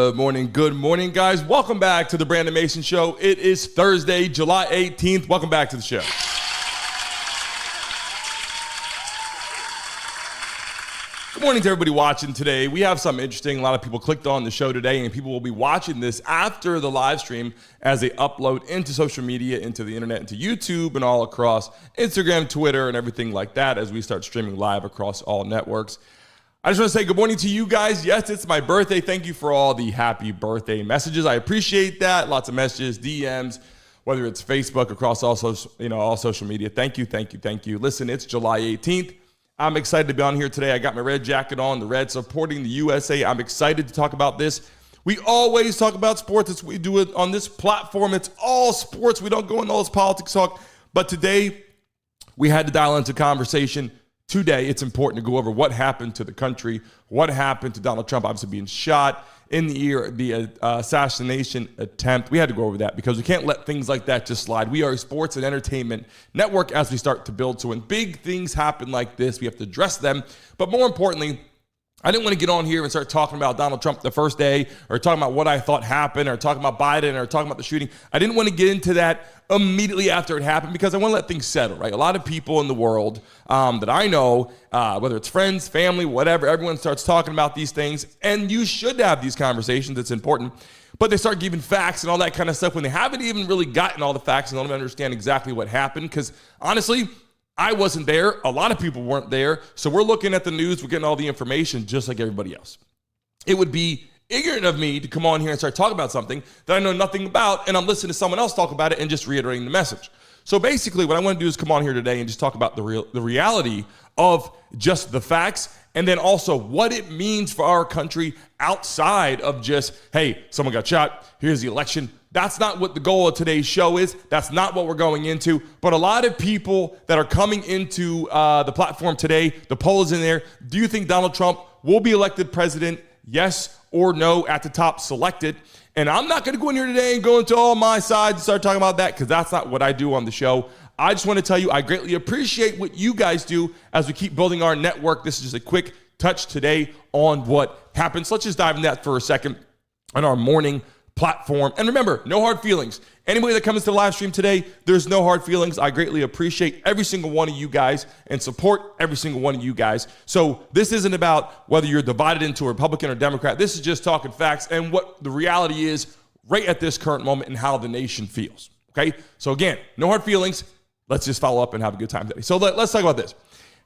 Good morning, guys. Welcome back to the Brandon Mason Show. It is Thursday, July 18th. Welcome back to the show. Good morning to everybody watching today. We have something interesting. A lot of people clicked on the show today, and people will be watching this after the live stream as they upload into social media, into the internet, into YouTube, and all across Instagram, Twitter, and everything like that as we start streaming live across all networks. I just want to say good morning to you guys. Yes, it's my birthday. Thank you for all the happy birthday messages. I appreciate that. Lots of messages, DMs, whether it's Facebook, across all social media. Thank you. Listen, it's July 18th. I'm excited to be on here today. I got my red jacket on, the red supporting the USA. I'm excited to talk about this. We always talk about sports. We do it on this platform. It's all sports. We don't go into all this politics talk. But today, we had to dial into conversation. Today, it's important to go over what happened to the country, what happened to Donald Trump obviously being shot in the ear, the assassination attempt. We had to go over that because we can't let things like that just slide. We are a sports and entertainment network as we start to build. So when big things happen like this, we have to address them. But more importantly, I didn't want to get on here and start talking about Donald Trump the first day or talking about what I thought happened or talking about Biden or talking about the shooting. I didn't want to get into that immediately after it happened because I want to let things settle, right? A lot of people in the world that I know, whether it's friends, family, whatever, everyone starts talking about these things, and you should have these conversations. It's important. But they start giving facts and all that kind of stuff when they haven't even really gotten all the facts and don't understand exactly what happened because honestly, I wasn't there. A lot of people weren't there. So we're looking at the news. We're getting all the information just like everybody else. It would be ignorant of me to come on here and start talking about something that I know nothing about, and I'm listening to someone else talk about it and just reiterating the message. So basically what I want to do is come on here today and just talk about the reality of just the facts and then also what it means for our country outside of just, hey, someone got shot, here's the election. That's not what the goal of today's show is. That's not what we're going into. But a lot of people that are coming into the platform today, the poll is in there. Do you think Donald Trump will be elected president? Yes or no at the top selected. And I'm not going to go in here today and go into all my sides and start talking about that because that's not what I do on the show. I just want to tell you I greatly appreciate what you guys do as we keep building our network. This is just a quick touch today on what happened. So let's just dive into that for a second on our morning platform. And remember, no hard feelings. Anybody that comes to the live stream today, there's no hard feelings. I greatly appreciate every single one of you guys and support every single one of you guys. So this isn't about whether you're divided into a Republican or Democrat. This is just talking facts and what the reality is right at this current moment and how the nation feels. Okay? So again, no hard feelings. Let's just follow up and have a good time today. So let's talk about this.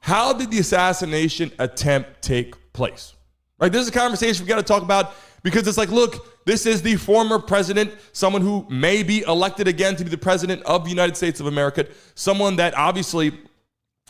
How did the assassination attempt take place? Right? This is a conversation we got to talk about because it's like, look, this is the former president, someone who may be elected again to be the president of the United States of America, someone that obviously,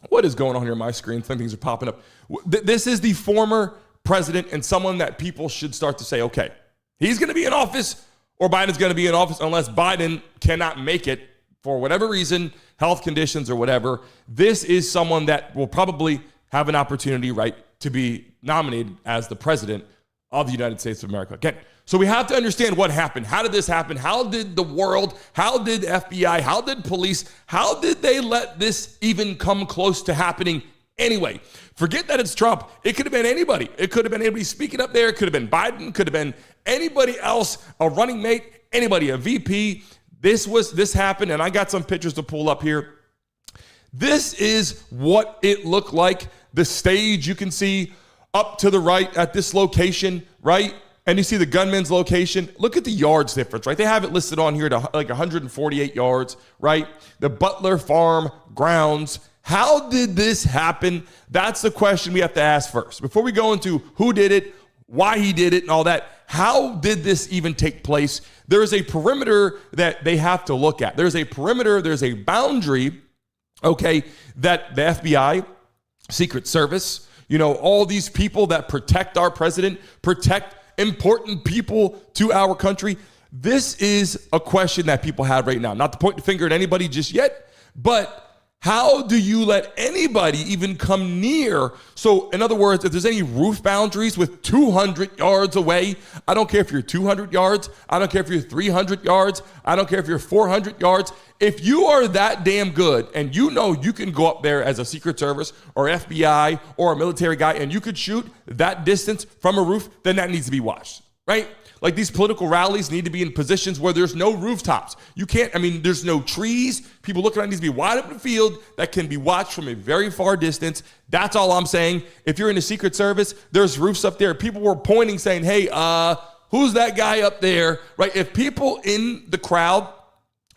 what is going on here on my screen? Things are popping up. This is the former president and someone that people should start to say, okay, he's going to be in office or Biden's going to be in office unless Biden cannot make it for whatever reason, health conditions or whatever. This is someone that will probably have an opportunity, right, to be nominated as the president of the United States of America. Again, so we have to understand what happened. How did this happen? How did the world, how did FBI, how did police, how did they let this even come close to happening anyway? Forget that it's Trump. It could have been anybody. It could have been anybody speaking up there. It could have been Biden. Could have been anybody else, a running mate, anybody, a VP. This happened, and I got some pictures to pull up here. This is what it looked like. The stage you can see up to the right at this location, right? And you see the gunman's location. Look at the yards difference, right? They have it listed on here to like 148 yards, right? The Butler Farm grounds. How did this happen? That's the question we have to ask first. Before we go into who did it, why he did it, and all that, how did this even take place? There is a perimeter that they have to look at. There's a perimeter, there's a boundary, okay, that the FBI, Secret Service, all these people that protect our president, protect important people to our country. This is a question that people have right now. Not to point the finger at anybody just yet, but how do you let anybody even come near? So in other words, if there's any roof boundaries with 200 yards away, I don't care if you're 200 yards. I don't care if you're 300 yards. I don't care if you're 400 yards. If you are that damn good and you know you can go up there as a Secret Service or FBI or a military guy and you could shoot that distance from a roof, then that needs to be watched. right? Like these political rallies need to be in positions where there's no rooftops. You can't, there's no trees. People looking at it needs to be wide open field that can be watched from a very far distance. That's all I'm saying. If you're in the Secret Service, there's roofs up there. People were pointing saying, hey, who's that guy up there, right? If people in the crowd,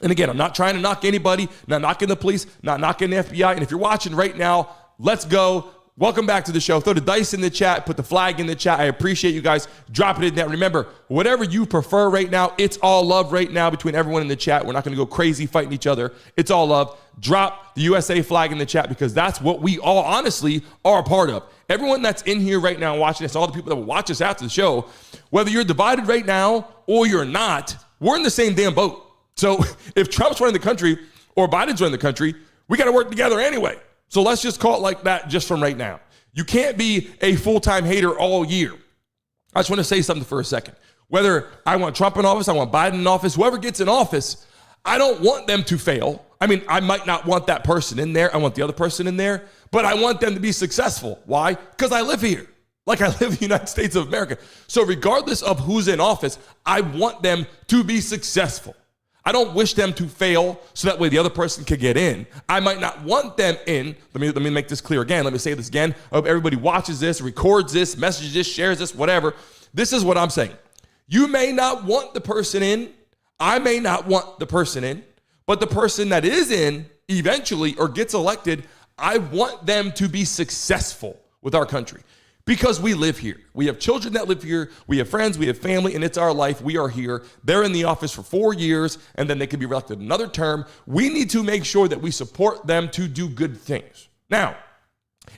and again, I'm not trying to knock anybody, not knocking the police, not knocking the FBI. And if you're watching right now, let's go. Welcome back to the show. Throw the dice in the chat, put the flag in the chat. I appreciate you guys dropping it down. Remember, whatever you prefer right now, it's all love right now between everyone in the chat. We're not going to go crazy fighting each other. It's all love. Drop the USA flag in the chat because that's what we all honestly are a part of. Everyone that's in here right now watching this, all the people that will watch us after the show, whether you're divided right now or you're not, we're in the same damn boat. So if Trump's running the country or Biden's running the country, we got to work together anyway. So let's just call it like that just from right now. You can't be a full-time hater all year. I just want to say something for a second. Whether I want Trump in office, I want Biden in office, whoever gets in office, I don't want them to fail. I might not want that person in there. I want the other person in there, but I want them to be successful. Why? Because I live here. Like I live in the United States of America. So regardless of who's in office, I want them to be successful. I don't wish them to fail so that way the other person can get in. I might not want them in. Let me make this clear again. Let me say this again. I hope everybody watches this, records this, messages this, shares this, whatever. This is what I'm saying. You may not want the person in. I may not want the person in. But the person that is in eventually or gets elected, I want them to be successful with our country. Because we live here. We have children that live here. We have friends. We have family, and it's our life. We are here. They're in the office for 4 years, and then they can be elected another term. We need to make sure that we support them to do good things. Now,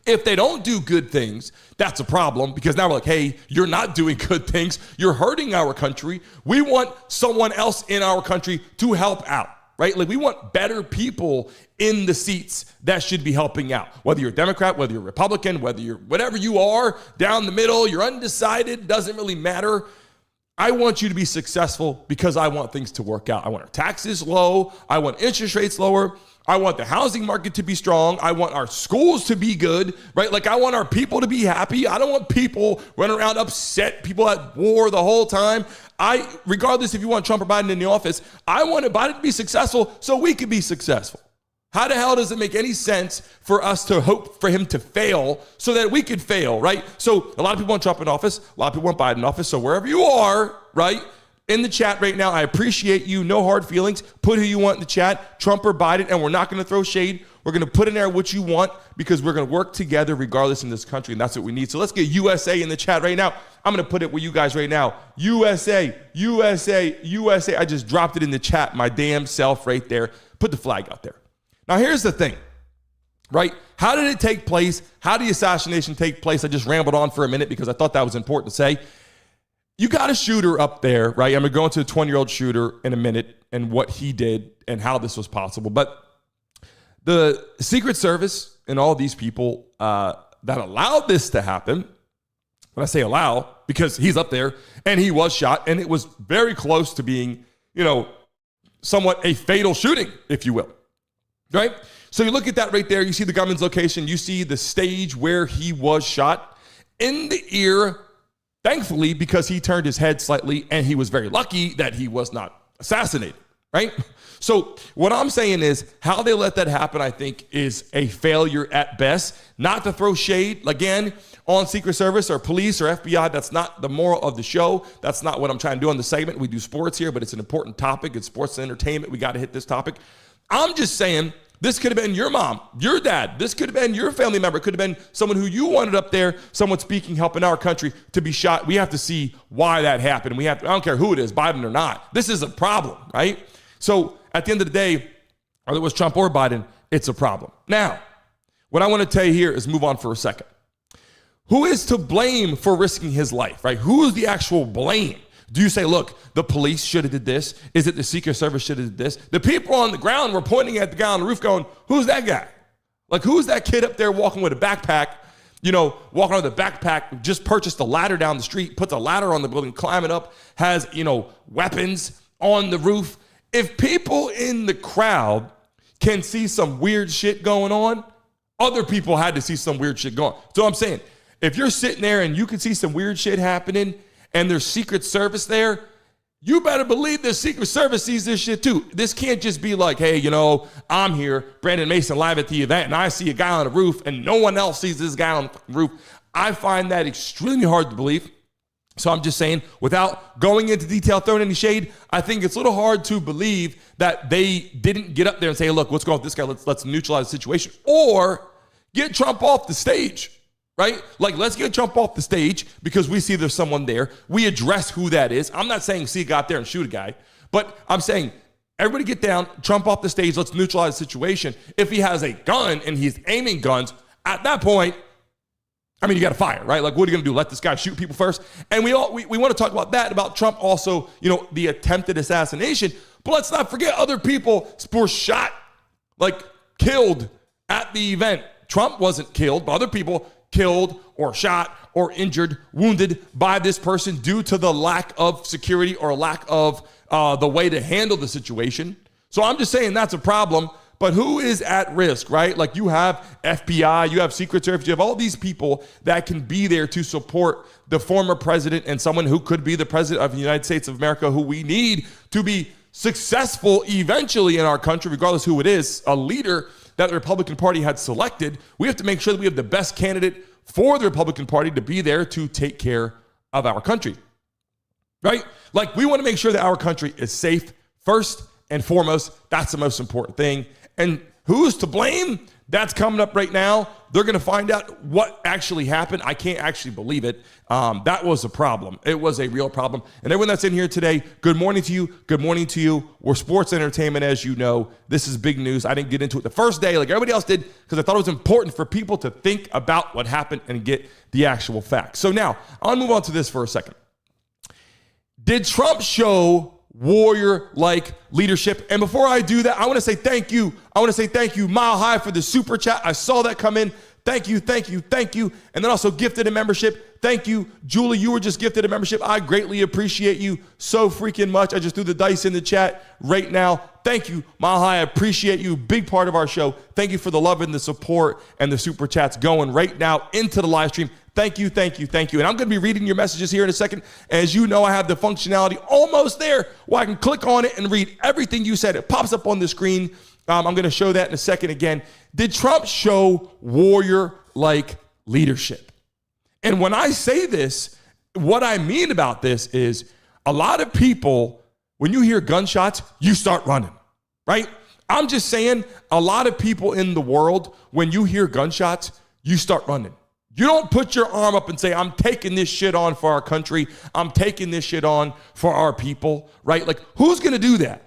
if they don't do good things, that's a problem because now we're like, hey, you're not doing good things. You're hurting our country. We want someone else in our country to help out. Right? Like we want better people in the seats that should be helping out. Whether you're a Democrat, whether you're a Republican, whether you're whatever you are, down the middle, you're undecided, doesn't really matter. I want you to be successful because I want things to work out. I want our taxes low. I want interest rates lower. I want the housing market to be strong. I want our schools to be good, right? Like I want our people to be happy. I don't want people running around upset, people at war the whole time. Regardless if you want Trump or Biden in the office, I want Biden to be successful so we can be successful. How the hell does it make any sense for us to hope for him to fail so that we could fail, right? So a lot of people want Trump in office. A lot of people want Biden in office. So wherever you are, right? In the chat right now, I appreciate you. No hard feelings. Put who you want in the chat, Trump or Biden, and we're not going to throw shade. We're going to put in there what you want because we're going to work together regardless in this country, and that's what we need. So let's get USA in the chat right now. I'm going to put it with you guys right now. USA, USA, USA. I just dropped it in the chat, my damn self right there. Put the flag out there. Now, here's the thing, right? How did it take place? How did the assassination take place? I just rambled on for a minute because I thought that was important to say. You got a shooter up there, right? I'm going to go into the 20-year-old shooter in a minute and what he did and how this was possible. But the Secret Service and all these people that allowed this to happen, when I say allow, because he's up there and he was shot and it was very close to being, somewhat a fatal shooting, if you will, right? So you look at that right there. You see the gunman's location. You see the stage where he was shot in the ear. Thankfully, because he turned his head slightly and he was very lucky that he was not assassinated, right? So what I'm saying is how they let that happen, I think, is a failure at best. Not to throw shade, again, on Secret Service or police or FBI. That's not the moral of the show. That's not what I'm trying to do on the segment. We do sports here, but it's an important topic. It's sports and entertainment. We got to hit this topic. I'm just saying, this could have been your mom, your dad. This could have been your family member. It could have been someone who you wanted up there, someone speaking, helping our country to be shot. We have to see why that happened. I don't care who it is, Biden or not. This is a problem, right? So at the end of the day, whether it was Trump or Biden, it's a problem. Now, what I want to tell you here is move on for a second. Who is to blame for risking his life, right? Who is the actual blame? Do you say, look, the police should have did this? Is it the Secret Service should have did this? The people on the ground were pointing at the guy on the roof going, who's that guy? Like, who's that kid up there walking with a backpack, walking with a backpack, just purchased a ladder down the street, puts a ladder on the building, climbing up, has, weapons on the roof. If people in the crowd can see some weird shit going on, other people had to see some weird shit going on. So I'm saying, if you're sitting there and you can see some weird shit happening, and there's Secret Service there, you better believe the Secret Service sees this shit too. This can't just be like, hey, I'm here, Brandon Mason, live at the event, and I see a guy on the roof, and no one else sees this guy on the roof. I find that extremely hard to believe. So I'm just saying, without going into detail, throwing any shade, I think it's a little hard to believe that they didn't get up there and say, look, what's going on with this guy? Let's neutralize the situation. Or get Trump off the stage, right? Like, let's get Trump off the stage because we see there's someone there. We address who that is. I'm not saying see a guy out there and shoot a guy, but I'm saying everybody get down, Trump off the stage, let's neutralize the situation. If he has a gun and he's aiming guns, at that point, I mean, you got to fire, right? Like, what are you going to do? Let this guy shoot people first? And we want to talk about that, about Trump also, the attempted assassination. But let's not forget other people were shot, like killed at the event. Trump wasn't killed, but other people killed or shot or injured, wounded by this person due to the lack of security or lack of the way to handle the situation. So I'm just saying that's a problem. But who is at risk, right? Like, you have FBI, you have Secret Service, you have all these people that can be there to support the former president and someone who could be the president of the United States of America, who we need to be successful eventually in our country, regardless who it is, a leader that the Republican Party had selected. We have to make sure that we have the best candidate for the Republican Party to be there to take care of our country, right? Like, we want to make sure that our country is safe first and foremost. That's the most important thing. And who's to blame? That's coming up right now. They're going to find out what actually happened. I can't actually believe it. That was a problem. It was a real problem. And everyone that's in here today, good morning to you. Good morning to you. We're sports entertainment, as you know. This is big news. I didn't get into it the first day like everybody else did because I thought it was important for people to think about what happened and get the actual facts. So now, I'll move on to this for a second. Did Trump show warrior-like leadership? And before I do that, I want to say thank you. Mile High, for the super chat. I saw that come in. Thank you. And then also gifted a membership. Thank you. Julie, you were just gifted a membership. I greatly appreciate you so freaking much. I just threw the dice in the chat right now. Thank you, Mile High. I appreciate you. Big part of our show. Thank you for the love and the support and the super chats going right now into the live stream. Thank you. And I'm going to be reading your messages here in a second. As you know, I have the functionality almost there where I can click on it and read everything you said. It pops up on the screen. I'm going to show that in a second again. Did Trump show warrior-like leadership? And when I say this, what I mean about this is a lot of people, when you hear gunshots, you start running, right? I'm just saying, a lot of people in the world, when you hear gunshots, you start running. You don't put your arm up and say, I'm taking this shit on for our country. I'm taking this shit on for our people, right? Like, who's going to do that?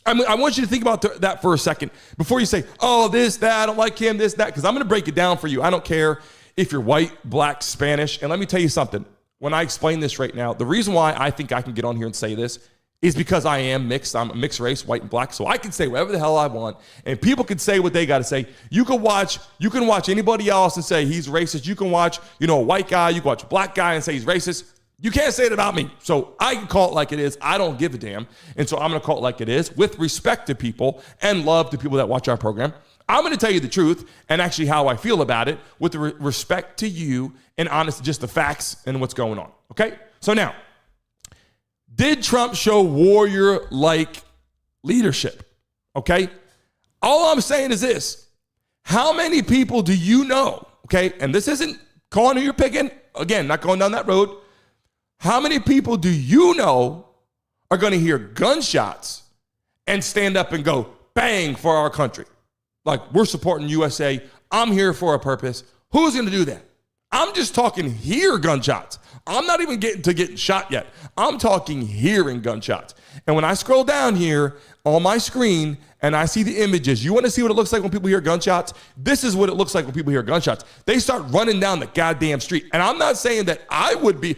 I mean, I want you to think about that for a second before you say, oh, this, that, I don't like him, this, that, because I'm going to break it down for you. I don't care if you're white, black, Spanish. And let me tell you something. When I explain this right now, the reason why I think I can get on here and say this is because I am mixed. I'm a mixed race, white and black. So I can say whatever the hell I want. And people can say what they got to say. You can watch anybody else and say he's racist. You can watch, a white guy. You can watch a black guy and say he's racist. You can't say it about me. So I can call it like it is. I don't give a damn. And so I'm going to call it like it is with respect to people and love to people that watch our program. I'm going to tell you the truth and actually how I feel about it with respect to you and honest, just the facts and what's going on. Okay. So now, did Trump show warrior-like leadership? Okay. All I'm saying is this. How many people do you know? Okay. And this isn't calling who you're picking. Again, not going down that road. How many people do you know are going to hear gunshots and stand up and go bang for our country? Like, we're supporting USA. I'm here for a purpose. Who's going to do that? I'm just talking hear gunshots. I'm not even getting shot yet. I'm talking hearing gunshots. And when I scroll down here on my screen and I see the images, you want to see what it looks like when people hear gunshots? This is what it looks like when people hear gunshots. They start running down the goddamn street. And I'm not saying that I'd be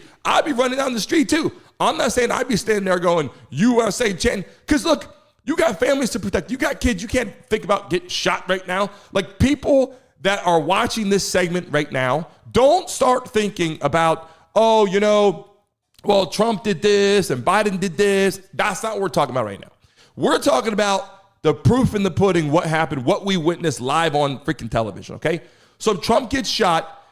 running down the street too. I'm not saying I'd be standing there going, USA, chanting. Because look, you got families to protect. You got kids. You can't think about getting shot right now. Like, people that are watching this segment right now, don't start thinking about, well, Trump did this and Biden did this. That's not what we're talking about right now. We're talking about the proof in the pudding, what happened, what we witnessed live on freaking television, okay? So Trump gets shot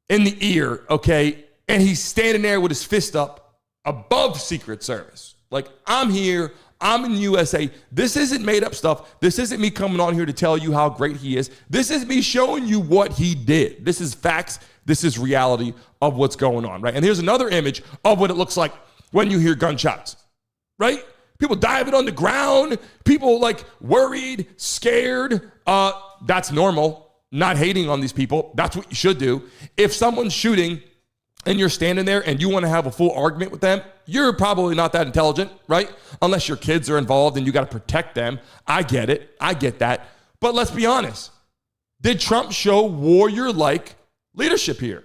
in the ear, okay? And he's standing there with his fist up above Secret Service. Like, I'm here. I'm in USA. This isn't made up stuff. This isn't me coming on here to tell you how great he is. This is me showing you what he did. This is facts. This is reality of what's going on, right? And here's another image of what it looks like when you hear gunshots, right? People diving on the ground. People like worried, scared. That's normal. Not hating on these people. That's what you should do. If someone's shooting and you're standing there and you want to have a full argument with them, you're probably not that intelligent, right? Unless your kids are involved and you got to protect them. I get it. I get that. But let's be honest. Did Trump show warrior-like leadership here?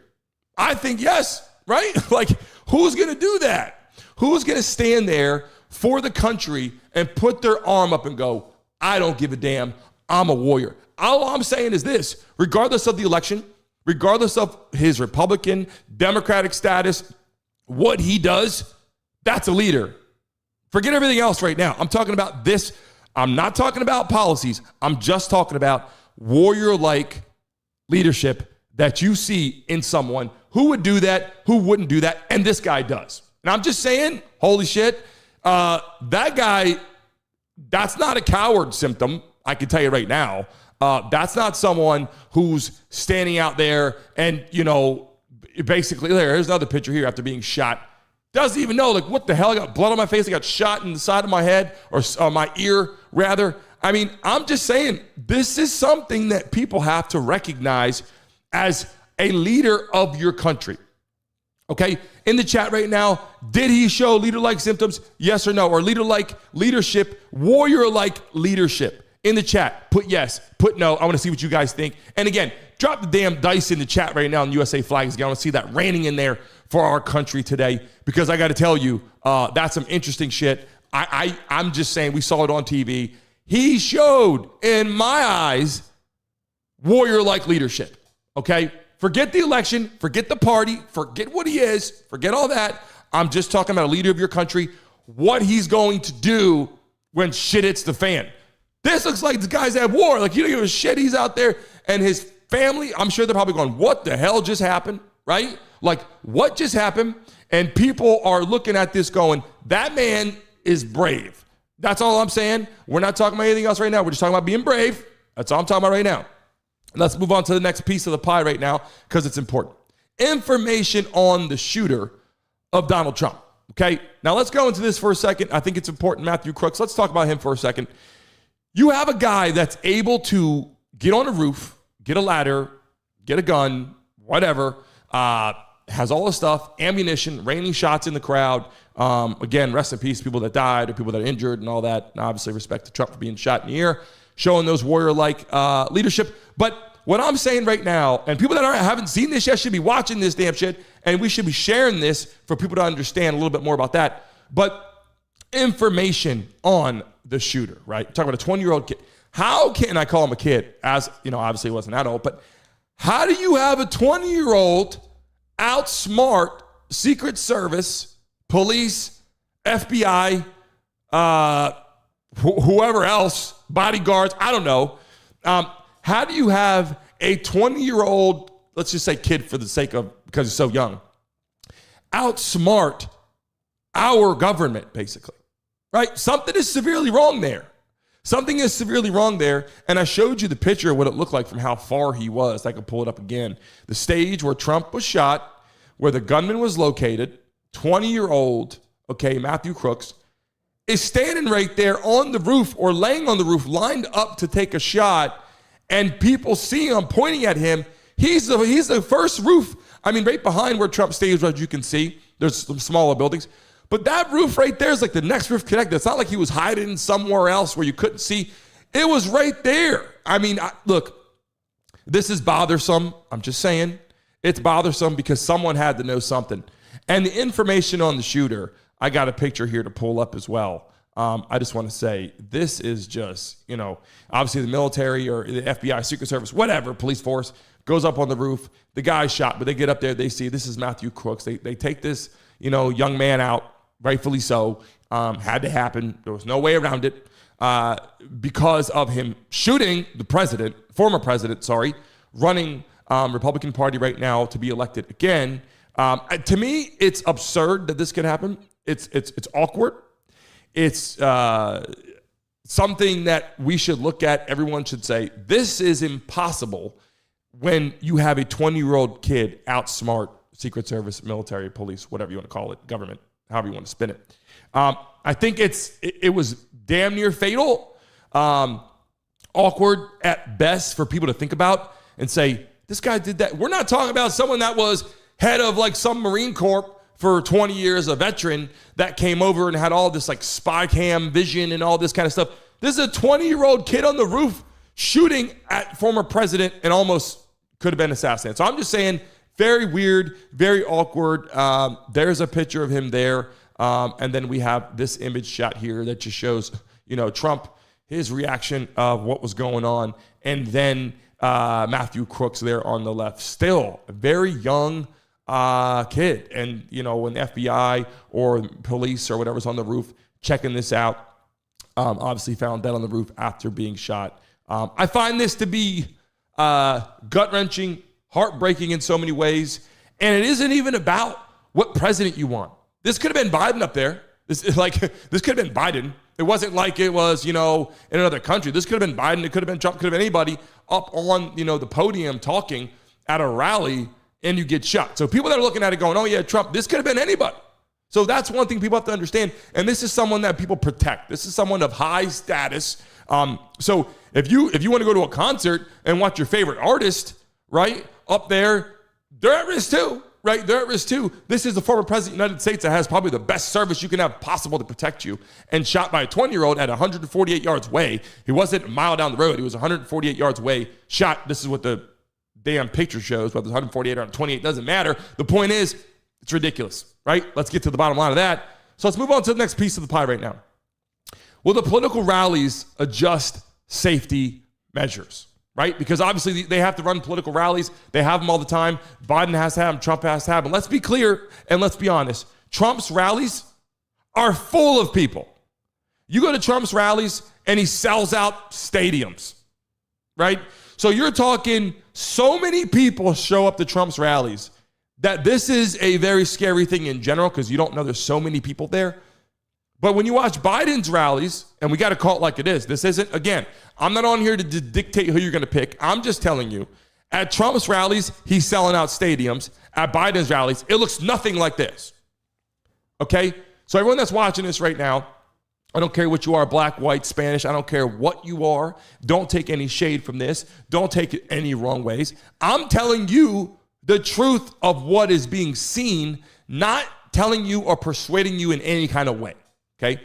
I think yes, right? Like, who's going to do that? Who's going to stand there for the country and put their arm up and go, I don't give a damn. I'm a warrior. All I'm saying is this, regardless of the election, regardless of his Republican, Democratic status, what he does, that's a leader. Forget everything else right now. I'm talking about this. I'm not talking about policies. I'm just talking about warrior-like leadership that you see in someone who would do that, who wouldn't do that, and this guy does. And I'm just saying, holy shit, that guy, that's not a coward symptom, I can tell you right now. That's not someone who's standing out there and, you know, basically, here's another picture here after being shot. Doesn't even know, like, what the hell? I got blood on my face. I got shot in the side of my head, or my ear, rather. I mean, I'm just saying, this is something that people have to recognize as a leader of your country. Okay? In the chat right now, did he show leader-like symptoms? Yes or no? Or leader-like leadership, warrior-like leadership? In the chat, put yes, put no. I want to see what you guys think. And again, drop the damn dice in the chat right now on USA Flags. I want to see that raining in there for our country today, because I got to tell you, that's some interesting shit. I'm just saying, we saw it on TV. He showed, in my eyes, warrior-like leadership, okay? Forget the election, forget the party, forget what he is, forget all that. I'm just talking about a leader of your country, what he's going to do when shit hits the fan. This looks like the guy's at war. Like, you don't give a shit. He's out there, and his family, I'm sure they're probably going, what the hell just happened, right? Like, what just happened? And people are looking at this going, that man is brave. That's all I'm saying. We're not talking about anything else right now. We're just talking about being brave. That's all I'm talking about right now. Let's move on to the next piece of the pie right now, because it's important. Information on the shooter of Donald Trump, okay? Now, let's go into this for a second. I think it's important. Matthew Crooks, let's talk about him for a second. You have a guy that's able to get on a roof, get a ladder, get a gun, whatever, has all the stuff, ammunition, raining shots in the crowd. Again, rest in peace, people that died or people that are injured and all that. And obviously, respect to Trump for being shot in the ear, showing those warrior-like leadership. But what I'm saying right now, and people that haven't seen this yet should be watching this damn shit, and we should be sharing this for people to understand a little bit more about that. But information on the shooter, right? Talking about a 20-year-old kid. How can I call him a kid? As you know, obviously he wasn't that old, but how do you have a 20-year-old outsmart Secret Service, police, FBI, whoever else, bodyguards? I don't know. How do you have a 20-year-old, let's just say kid for the sake of, because he's so young, outsmart our government, basically? Right? Something is severely wrong there. Something is severely wrong there. And I showed you the picture of what it looked like from how far he was. I could pull it up again. The stage where Trump was shot, where the gunman was located, 20-year-old, okay, Matthew Crooks, is standing right there on the roof or laying on the roof, lined up to take a shot. And people see him pointing at him. He's the first roof. I mean, right behind where Trump staged, as you can see, there's some smaller buildings. But that roof right there is like the next roof connected. It's not like he was hiding somewhere else where you couldn't see. It was right there. I mean, look, this is bothersome. I'm just saying. It's bothersome because someone had to know something. And the information on the shooter, I got a picture here to pull up as well. I just want to say, this is just, you know, obviously the military or the FBI, Secret Service, whatever, police force, goes up on the roof. The guy's shot, but they get up there, they see this is Matthew Crooks. They take this, you know, young man out. Rightfully so, had to happen. There was no way around it because of him shooting the former president, running Republican Party right now to be elected again. To me, it's absurd that this could happen. It's awkward. It's something that we should look at. Everyone should say, this is impossible when you have a 20-year-old kid outsmart Secret Service, military, police, whatever you want to call it, government, however you want to spin it. I think it was damn near fatal, awkward at best for people to think about and say, this guy did that. We're not talking about someone that was head of like some Marine Corps for 20 years, a veteran that came over and had all this like spy cam vision and all this kind of stuff. This is a 20-year-old kid on the roof shooting at former president and almost could have been assassinated. So I'm just saying, very weird, very awkward. There's a picture of him there. And then we have this image shot here that just shows, Trump, his reaction of what was going on. And then Matthew Crooks there on the left, still a very young kid. And, when the FBI or police or whatever's on the roof checking this out, obviously found dead on the roof after being shot. I find this to be gut-wrenching, heartbreaking in so many ways. And it isn't even about what president you want. This could have been Biden up there. This could have been Biden. It wasn't like it was, in another country. This could have been Biden. It could have been Trump. Could have been anybody up on, the podium talking at a rally and you get shot. So people that are looking at it going, oh yeah, Trump, this could have been anybody. So that's one thing people have to understand. And this is someone that people protect. This is someone of high status. So if you want to go to a concert and watch your favorite artist, right, up there, they're at risk too, right? They're at risk too. This is the former president of the United States that has probably the best service you can have possible to protect you, and shot by a 20-year-old at 148 yards away. He wasn't a mile down the road. He was 148 yards away, shot. This is what the damn picture shows, whether it's 148 or 128, doesn't matter. The point is, it's ridiculous, right? Let's get to the bottom line of that. So let's move on to the next piece of the pie right now. Will the political rallies adjust safety measures, right? Because obviously they have to run political rallies. They have them all the time. Biden has to have them. Trump has to have them. Let's be clear and let's be honest. Trump's rallies are full of people. You go to Trump's rallies and he sells out stadiums, right? So you're talking so many people show up to Trump's rallies that this is a very scary thing in general because you don't know there's so many people there. But when you watch Biden's rallies, and we got to call it like it is, this isn't, again, I'm not on here to dictate who you're going to pick. I'm just telling you, at Trump's rallies, he's selling out stadiums. At Biden's rallies, it looks nothing like this. Okay? So everyone that's watching this right now, I don't care what you are, black, white, Spanish, I don't care what you are. Don't take any shade from this. Don't take it any wrong ways. I'm telling you the truth of what is being seen, not telling you or persuading you in any kind of way. Okay,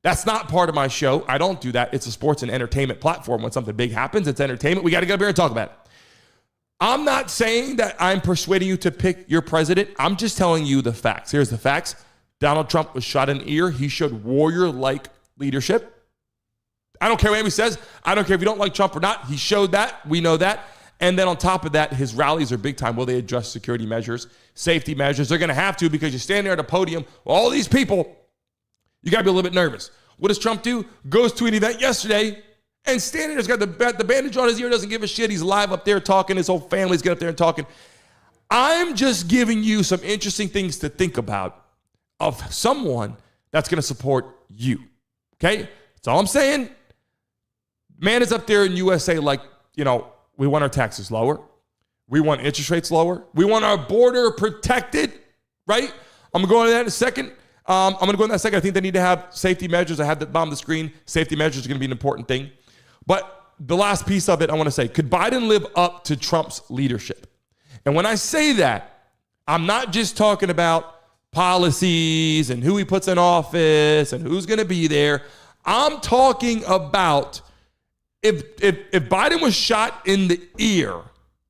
that's not part of my show. I don't do that. It's a sports and entertainment platform. When something big happens, it's entertainment. We got to get up here and talk about it. I'm not saying that I'm persuading you to pick your president. I'm just telling you the facts. Here's the facts. Donald Trump was shot in the ear. He showed warrior-like leadership. I don't care what anybody says. I don't care if you don't like Trump or not. He showed that. We know that. And then on top of that, his rallies are big time. Will they adjust security measures, safety measures? They're going to have to, because you stand there at a podium with all these people. You got to be a little bit nervous. What does Trump do? Goes to an event yesterday and standing there's got the bandage on his ear, doesn't give a shit. He's live up there talking. His whole family's get up there and talking. I'm just giving you some interesting things to think about of someone that's going to support you. Okay? That's all I'm saying. Man is up there in USA like, we want our taxes lower. We want interest rates lower. We want our border protected, right? I'm going to go into that in a second. I'm going to go in that second. I think they need to have safety measures. I had that bottom of the screen. Safety measures are going to be an important thing. But the last piece of it I want to say, could Biden live up to Trump's leadership? And when I say that, I'm not just talking about policies and who he puts in office and who's going to be there. I'm talking about if Biden was shot in the ear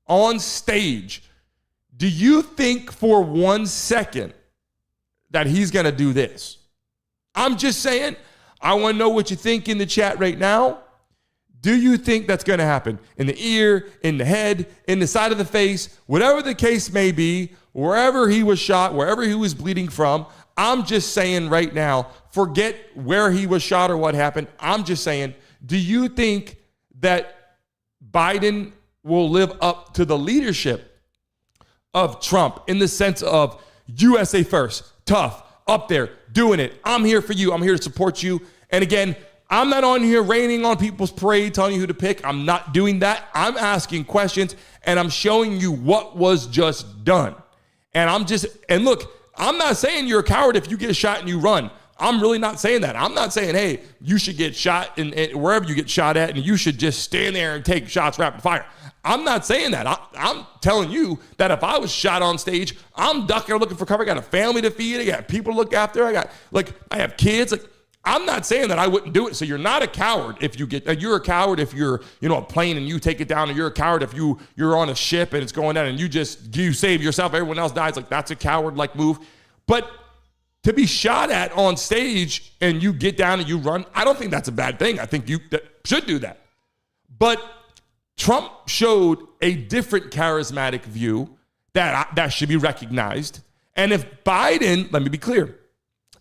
on stage, do you think for 1 second that he's going to do this? I'm just saying, I want to know what you think in the chat right now. Do you think that's going to happen? In the ear, in the head, in the side of the face, whatever the case may be, wherever he was shot, wherever he was bleeding from, I'm just saying right now, forget where he was shot or what happened. I'm just saying, do you think that Biden will live up to the leadership of Trump in the sense of USA first, tough, up there, doing it. I'm here for you. I'm here to support you. And again, I'm not on here raining on people's parade, telling you who to pick. I'm not doing that. I'm asking questions and I'm showing you what was just done. And look, I'm not saying you're a coward if you get shot and you run. I'm really not saying that. I'm not saying, hey, you should get shot in wherever you get shot at and you should just stand there and take shots rapid fire. I'm not saying that. I'm telling you that if I was shot on stage, I'm ducking or looking for cover. I got a family to feed. I got people to look after. I have kids. I'm not saying that I wouldn't do it. So you're not a coward if you get, you're a coward if you're, a plane and you take it down, and you're a coward if you're on a ship and it's going down and you save yourself, everyone else dies. That's a coward-like move. But to be shot at on stage and you get down and you run, I don't think that's a bad thing. I think you should do that. But Trump showed a different charismatic view that should be recognized. And if Biden, let me be clear,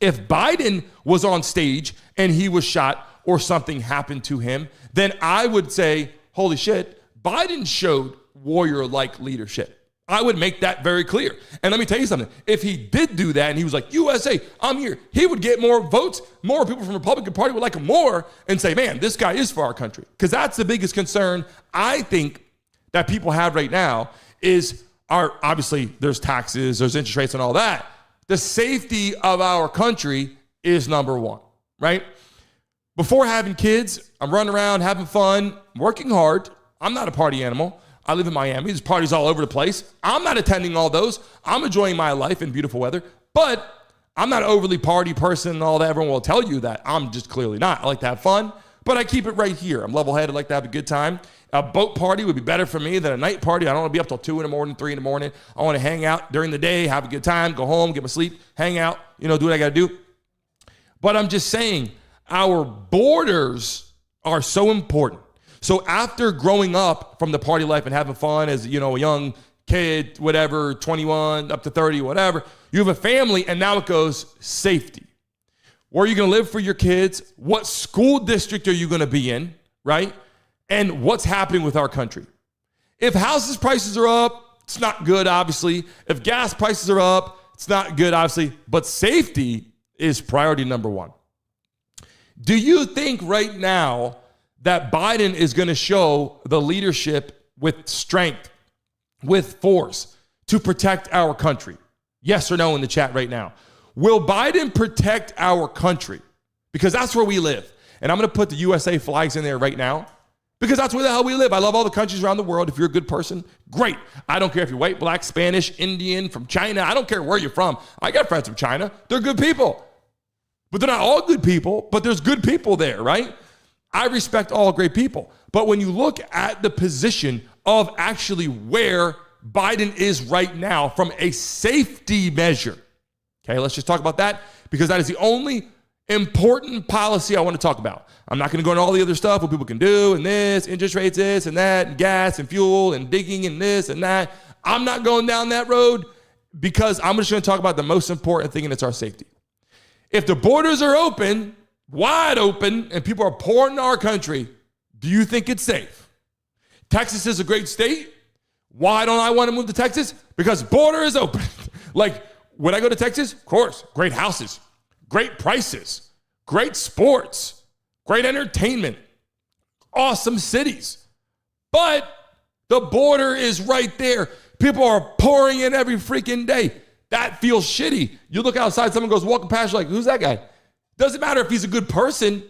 if Biden was on stage and he was shot or something happened to him, then I would say, holy shit, Biden showed warrior-like leadership. I would make that very clear. And let me tell you something. If he did do that and he was like, USA, I'm here, he would get more votes. More people from the Republican Party would like him more and say, man, this guy is for our country. Because that's the biggest concern I think that people have right now is obviously there's taxes, there's interest rates and all that. The safety of our country is number one, right? Before having kids, I'm running around, having fun, working hard. I'm not a party animal. I live in Miami. There's parties all over the place. I'm not attending all those. I'm enjoying my life in beautiful weather, but I'm not an overly party person and all that. Everyone will tell you that. I'm just clearly not. I like to have fun, but I keep it right here. I'm level-headed, like to have a good time. A boat party would be better for me than a night party. I don't want to be up till 2 in the morning, 3 in the morning. I want to hang out during the day, have a good time, go home, get my sleep, hang out, do what I got to do. But I'm just saying, our borders are so important. So after growing up from the party life and having fun as, a young kid, whatever, 21 up to 30, whatever, you have a family and now it goes safety. Where are you going to live for your kids? What school district are you going to be in, right? And what's happening with our country? If houses prices are up, it's not good, obviously. If gas prices are up, it's not good, obviously. But safety is priority number one. Do you think right now that Biden is going to show the leadership with strength, with force to protect our country? Yes or no in the chat right now. Will Biden protect our country? Because that's where we live. And I'm going to put the USA flags in there right now because that's where the hell we live. I love all the countries around the world. If you're a good person, great. I don't care if you're white, black, Spanish, Indian, from China. I don't care where you're from. I got friends from China. They're good people. But they're not all good people, but there's good people there, right? I respect all great people. But when you look at the position of actually where Biden is right now from a safety measure, okay, let's just talk about that because that is the only important policy I want to talk about. I'm not going to go into all the other stuff, what people can do and this, interest rates, this and that, and gas and fuel and digging and this and that. I'm not going down that road because I'm just going to talk about the most important thing, and it's our safety. If the borders are open, wide open, and people are pouring into our country, do you think it's safe? Texas is a great state. Why don't I want to move to Texas? Because border is open. When I go to Texas, of course, great houses, great prices, great sports, great entertainment, awesome cities. But the border is right there. People are pouring in every freaking day. That feels shitty. You look outside, someone goes walking past, you're like, who's that guy? Doesn't matter if he's a good person,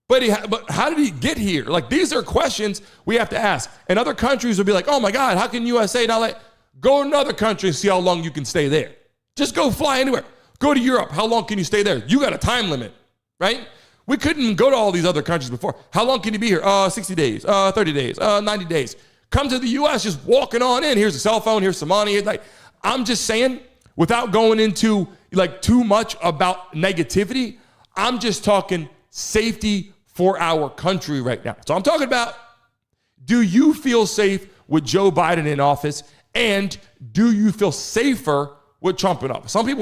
but how did he get here? These are questions we have to ask. And other countries will be like, oh my God, how can USA not go to another country and see how long you can stay there? Just go fly anywhere. Go to Europe. How long can you stay there? You got a time limit, right? We couldn't go to all these other countries before. How long can you be here? 60 days, 30 days, 90 days. Come to the US, just walking on in. Here's a cell phone, here's some money. I'm just saying, without going into too much about negativity, I'm just talking safety for our country right now. So I'm talking about, do you feel safe with Joe Biden in office? And do you feel safer with Trump in office? Some people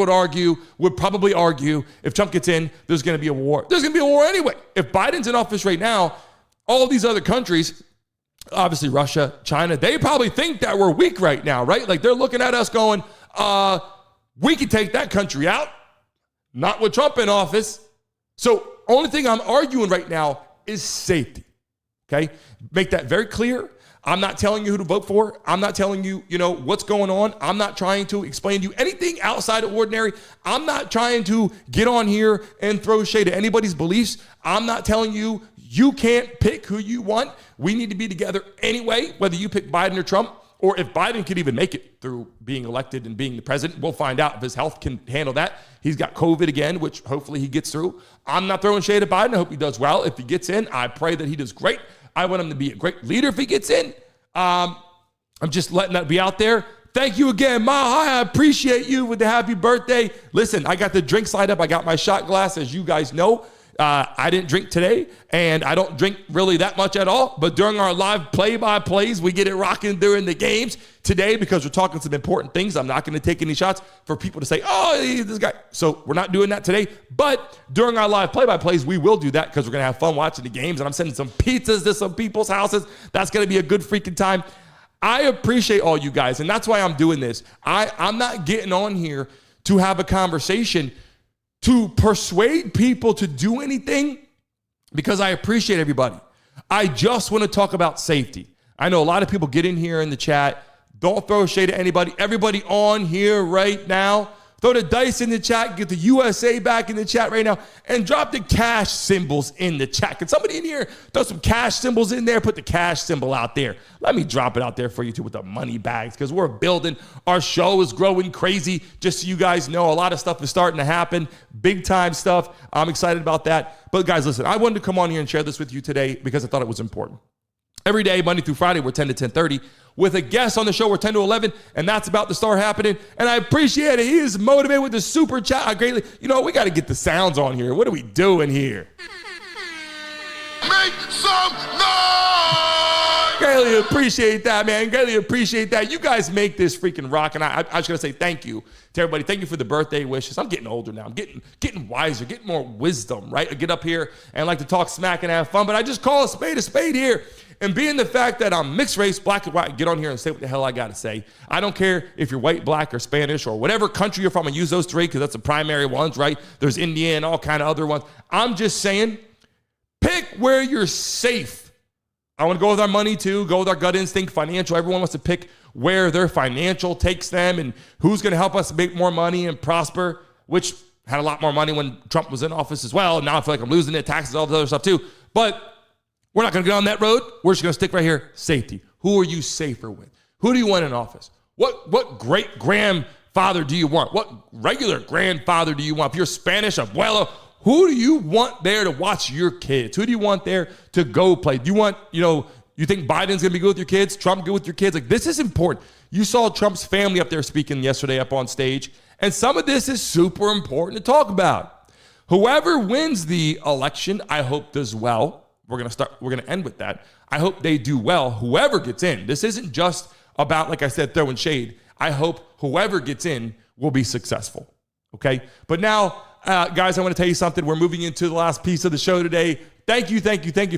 would probably argue, if Trump gets in, there's going to be a war. There's going to be a war anyway. If Biden's in office right now, all these other countries, obviously Russia, China, they probably think that we're weak right now, right? Like they're looking at us going, we can take that country out, not with Trump in office. So only thing I'm arguing right now is safety, okay? Make that very clear. I'm not telling you who to vote for. I'm not telling you, what's going on. I'm not trying to explain to you anything outside of ordinary. I'm not trying to get on here and throw shade at anybody's beliefs. I'm not telling you you can't pick who you want. We need to be together anyway, whether you pick Biden or Trump, or if Biden can even make it through being elected and being the president. We'll find out if his health can handle that. He's got COVID again, which hopefully he gets through. I'm not throwing shade at Biden. I hope he does well. If he gets in, I pray that he does great. I want him to be a great leader if he gets in. I'm just letting that be out there. Thank you again, Maha. I appreciate you with the happy birthday. Listen, I got the drinks lined up. I got my shot glass, as you guys know. I didn't drink today, and I don't drink really that much at all. But during our live play-by-plays, we get it rocking during the games. Today, because we're talking some important things, I'm not going to take any shots for people to say, oh, this guy. So we're not doing that today. But during our live play-by-plays, we will do that because we're going to have fun watching the games. And I'm sending some pizzas to some people's houses. That's going to be a good freaking time. I appreciate all you guys, and that's why I'm doing this. I'm not getting on here to have a conversation to persuade people to do anything, because I appreciate everybody. I just want to talk about safety. I know a lot of people get in here in the chat. Don't throw shade at anybody. Everybody on here right now, throw the dice in the chat, get the USA back in the chat right now, and drop the cash symbols in the chat. Can somebody in here throw some cash symbols in there? Put the cash symbol out there. Let me drop it out there for you too with the money bags, because we're building. Our show is growing crazy. Just so you guys know, a lot of stuff is starting to happen. Big time stuff. I'm excited about that. But guys, listen, I wanted to come on here and share this with you today because I thought it was important. Every day, Monday through Friday, we're 10 to 10:30. With a guest on the show, we're 10 to 11, and that's about to start happening. And I appreciate it. He is motivated with the super chat. I greatly, we got to get the sounds on here. What are we doing here? Make some noise! Greatly appreciate that, man. Greatly appreciate that. You guys make this freaking rock, and I just got to say thank you to everybody. Thank you for the birthday wishes. I'm getting older now. I'm getting wiser, getting more wisdom, right? I get up here and like to talk smack and have fun, but I just call a spade here. And being the fact that I'm mixed race, black and white, get on here and say what the hell I got to say. I don't care if you're white, black, or Spanish, or whatever country you're from, and use those three because that's the primary ones, right? There's India and all kind of other ones. I'm just saying, pick where you're safe. I want to go with our money too, go with our gut instinct, financial. Everyone wants to pick where their financial takes them and who's going to help us make more money and prosper, which had a lot more money when Trump was in office as well. Now I feel like I'm losing it, taxes, all the other stuff too. But we're not going to get on that road. We're just going to stick right here. Safety. Who are you safer with? Who do you want in office? What great grandfather do you want? What regular grandfather do you want? If you're Spanish, abuelo, who do you want there to watch your kids? Who do you want there to go play? Do you want, you think Biden's going to be good with your kids? Trump good with your kids? Like, this is important. You saw Trump's family up there speaking yesterday up on stage, and some of this is super important to talk about. Whoever wins the election, I hope does well. We're going to end with that. I hope they do well. Whoever gets in, this isn't just about, like I said, throwing shade. I hope whoever gets in will be successful. Okay. But now, guys, I want to tell you something. We're moving into the last piece of the show today. Thank you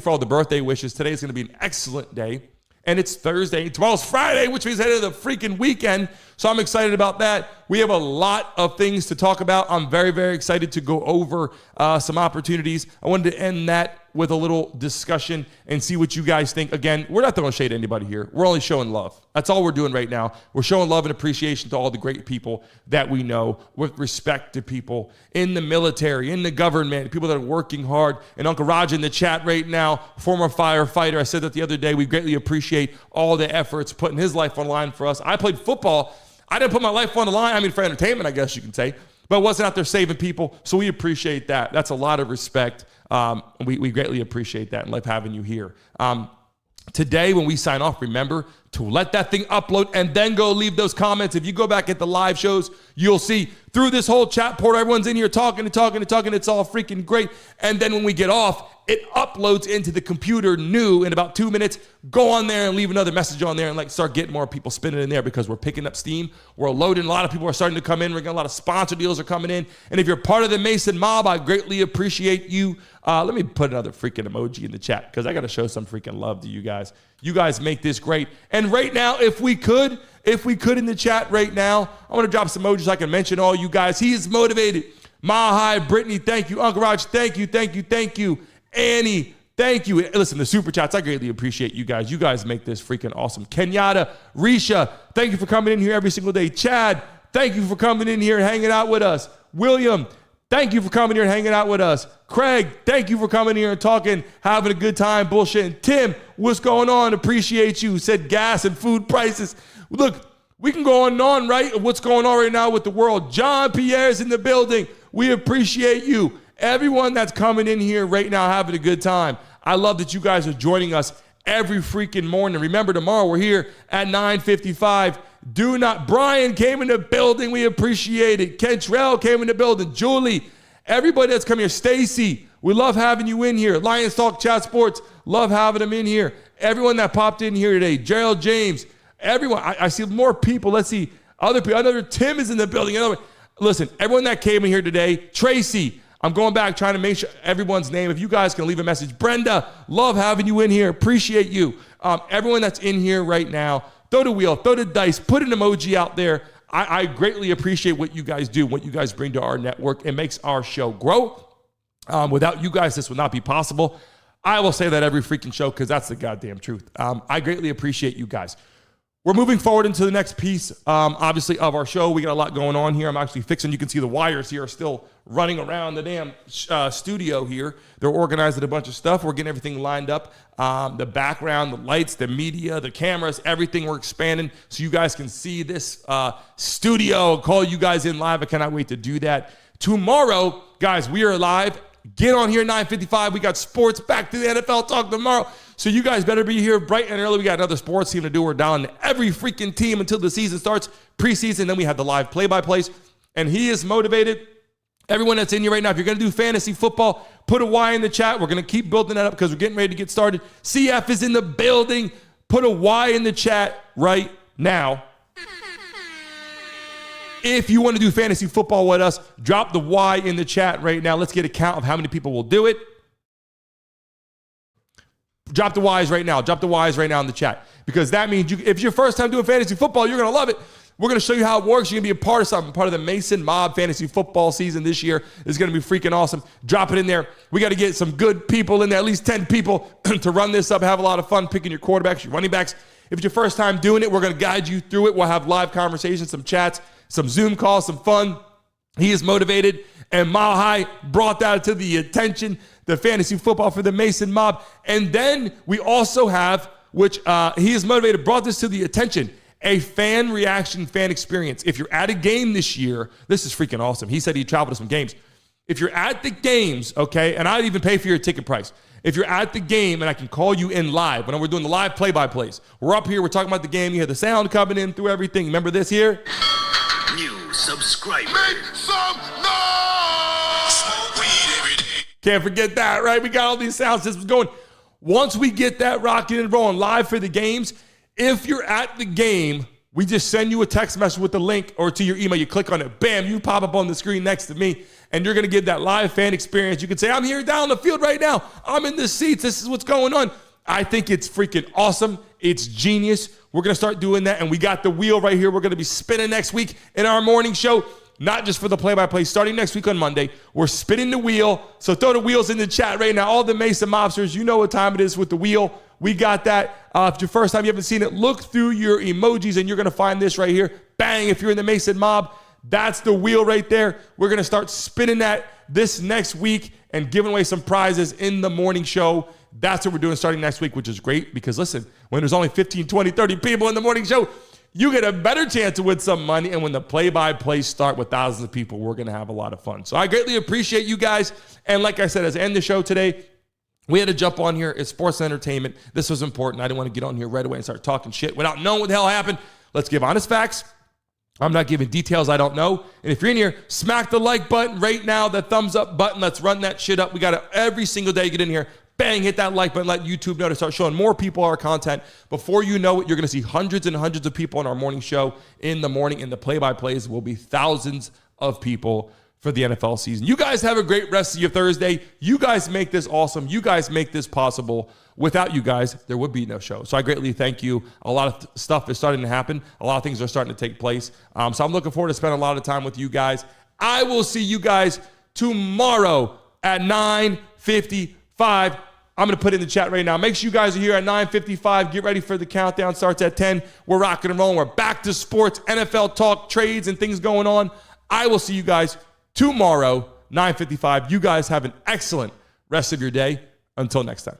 for all the birthday wishes. Today is going to be an excellent day. And it's Thursday. Tomorrow's Friday, which means headed to the freaking weekend. So I'm excited about that. We have a lot of things to talk about. I'm very, very excited to go over some opportunities. I wanted to end that with a little discussion and see what you guys think. Again, we're not throwing shade at anybody here. We're only showing love. That's all we're doing right now. We're showing love and appreciation to all the great people that we know, with respect to people in the military, in the government, people that are working hard. And Uncle Raj in the chat right now, former firefighter. I said that the other day. We greatly appreciate all the efforts, putting his life on the line for us. I played football. I didn't put my life on the line. I mean, for entertainment, I guess you can say, but wasn't out there saving people. So we appreciate that. That's a lot of respect. We greatly appreciate that and love having you here. Today, when we sign off, remember to let that thing upload and then go leave those comments. If you go back at the live shows, you'll see through this whole chat portal, everyone's in here talking. It's all freaking great. And then when we get off, it uploads into the computer new in about 2 minutes. Go on there and leave another message on there and start getting more people spinning in there, because we're picking up steam. We're loading. A lot of people are starting to come in. We're getting a lot of sponsor deals are coming in. And if you're part of the Mason mob, I greatly appreciate you. Let me put another freaking emoji in the chat, because I got to show some freaking love to you guys. You guys make this great. And right now, if we could in the chat right now, I want to drop some emojis so I can mention all you guys. He is motivated. Mile High, Brittany, thank you. Uncle Raj, thank you. Annie, thank you. Listen, the super chats, I greatly appreciate you guys. You guys make this freaking awesome. Kenyatta, Risha, thank you for coming in here every single day. Chad, thank you for coming in here and hanging out with us. William, thank you for coming here and hanging out with us. Craig, thank you for coming here and talking, having a good time, bullshitting. Tim, what's going on? Appreciate you. Said gas and food prices. Look, we can go on and on, right? What's going on right now with the world. John Pierre's in the building. We appreciate you. Everyone that's coming in here right now having a good time. I love that you guys are joining us every freaking morning. Remember, tomorrow we're here at 9:55. Brian came in the building. We appreciate it. Kentrell came in the building. Julie, everybody that's come here. Stacy, we love having you in here. Lions Talk Chat Sports, love having them in here. Everyone that popped in here today. Gerald James, everyone. I see more people. Let's see. Other people. Another Tim is in the building. Listen, everyone that came in here today. Tracy, I'm going back trying to make sure everyone's name. If you guys can leave a message. Brenda, love having you in here. Appreciate you. Everyone that's in here right now, throw the wheel, throw the dice, put an emoji out there. I greatly appreciate what you guys do, what you guys bring to our network. It makes our show grow. Without you guys, this would not be possible. I will say that every freaking show because that's the goddamn truth. I greatly appreciate you guys. We're moving forward into the next piece, obviously, of our show. We got a lot going on here. I'm actually fixing. You can see the wires here are still running around the damn studio here. They're organized with a bunch of stuff. We're getting everything lined up. The background, the lights, the media, the cameras, everything we're expanding so you guys can see this studio. I'll call you guys in live. I cannot wait to do that. Tomorrow, guys, we are live. Get on here, 9:55. We got sports back to the NFL talk tomorrow. So you guys better be here bright and early. We got another sports team to do. We're down to every freaking team until the season starts. Preseason, then we have the live play-by-plays. And he is motivated. Everyone that's in here right now, if you're going to do fantasy football, put a Y in the chat. We're going to keep building that up because we're getting ready to get started. CF is in the building. Put a Y in the chat right now. If you want to do fantasy football with us, drop the Y in the chat right now. Let's get a count of how many people will do it. Drop the Y's right now. Drop the Y's right now in the chat. Because that means if it's your first time doing fantasy football, you're going to love it. We're going to show you how it works. You're going to be a part of something. Part of the Mason Mob fantasy football season this year is going to be freaking awesome. Drop it in there. We got to get some good people in there, at least 10 people to run this up, have a lot of fun picking your quarterbacks, your running backs. If it's your first time doing it, we're going to guide you through it. We'll have live conversations, some chats, some Zoom calls, some fun. He is motivated, and Mile High brought that to the attention, the fantasy football for the Mason Mob. And then we also have, which he is motivated, brought this to the attention, a fan reaction, fan experience. If you're at a game this year, this is freaking awesome. He said he traveled to some games. If you're at the games, okay, and I'd even pay for your ticket price. If you're at the game and I can call you in live, when we're doing the live play-by-plays, we're up here, we're talking about the game, you hear the sound coming in through everything. Remember this here? New subscriber. Make some noise! Smoke weed every day. Can't forget that, right? We got all these sound systems going. Once we get that rocking and rolling live for the games, if you're at the game, we just send you a text message with the link or to your email. You click on it, bam, you pop up on the screen next to me, and you're going to get that live fan experience. You can say, I'm here down the field right now. I'm in the seats. This is what's going on. I think it's freaking awesome. It's genius. We're going to start doing that, and we got the wheel right here. We're going to be spinning next week in our morning show, not just for the play-by-play. Starting next week on Monday, we're spinning the wheel. So throw the wheels in the chat right now. All the Mason Mobsters, you know what time it is with the wheel. We got that. If it's your first time, you haven't seen it, look through your emojis, and you're going to find this right here. Bang, if you're in the Mason Mob, that's the wheel right there. We're going to start spinning that this next week and giving away some prizes in the morning show. That's what we're doing starting next week, which is great because, listen, when there's only 15, 20, 30 people in the morning show, you get a better chance to win some money. And when the play-by-plays start with thousands of people, we're going to have a lot of fun. So I greatly appreciate you guys. And like I said, as I end the show today, we had to jump on here. It's sports and entertainment. This was important. I didn't want to get on here right away and start talking shit without knowing what the hell happened. Let's give honest facts. I'm not giving details I don't know. And if you're in here, smack the like button right now, the thumbs up button. Let's run that shit up. We got to every single day get in here. Bang, hit that like button. Let YouTube know to start showing more people our content. Before you know it, you're going to see hundreds and hundreds of people on our morning show in the morning. And the play-by-plays will be thousands of people for the NFL season. You guys have a great rest of your Thursday. You guys make this awesome. You guys make this possible. Without you guys, there would be no show. So I greatly thank you. A lot of stuff is starting to happen. A lot of things are starting to take place. So I'm looking forward to spending a lot of time with you guys. I will see you guys tomorrow at 9:55. I'm going to put it in the chat right now. Make sure you guys are here at 9:55. Get ready for the countdown. Starts at 10. We're rocking and rolling. We're back to sports, NFL talk, trades, and things going on. I will see you guys tomorrow, 9:55. You guys have an excellent rest of your day. Until next time.